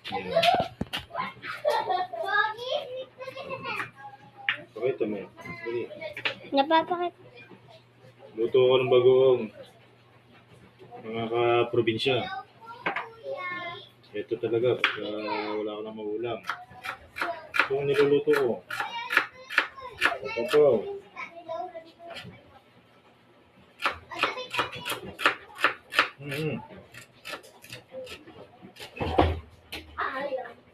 Ayan. Pakita mo. Dali. Napapakit. Luto ko ng bagoong. Mga ka-probinsya. Ito talaga, pagka wala ko ng maulam. Ito ang niluluto ko. Ito.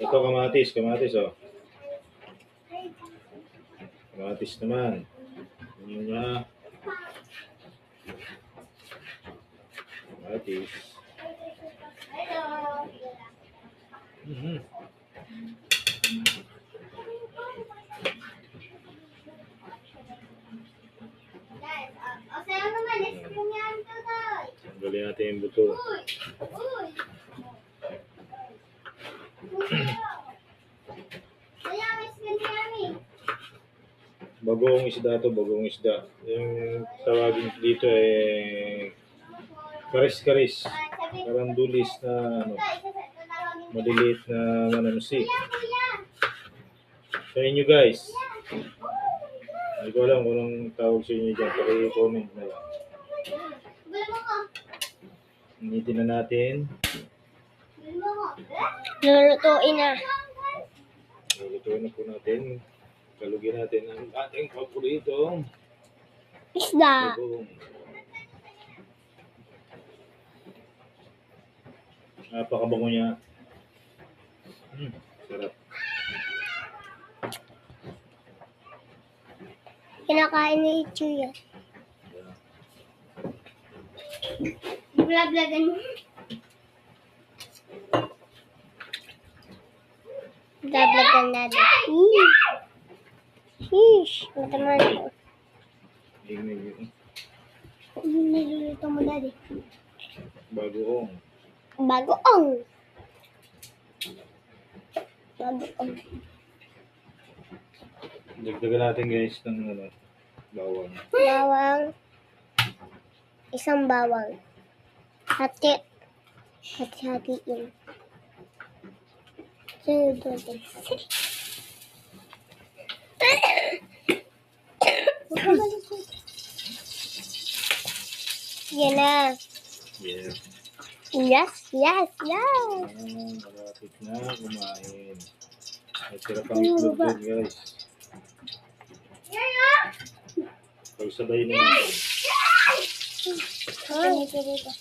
Ito kamatis oh. Kamatis naman. Ano niya? Kamatis. Tanggalin natin yung buto. Bagong isda to, bagong isda. Yung tawagin dito karis-karis. Karandulis na maliliit na manamsi. Sa inyo guys. Hindi ko alam kung anong tawag sa inyo dyan. Paki-comment na lang. Initin na natin. Lulutuin na. Lulutuin na po natin. Kalugin natin ang ating paborito. Isda. Napakabango niya. Sarap. Kinakain ni Ichu yan. Vlog-vlogan mo. Vlog-vlogan natin. Sheesh. Mataman ko. Niluluto mo, Daddy. Bagoong. Bagoong. Dagdagan natin guys ng bawang. Bawang. Isang bawang. Hati. Hati-hatiin. Yan na. Yeah. Yes. Malapit na kumain. Masarap ang itlog din guys. Pagsabay na natin. Dito.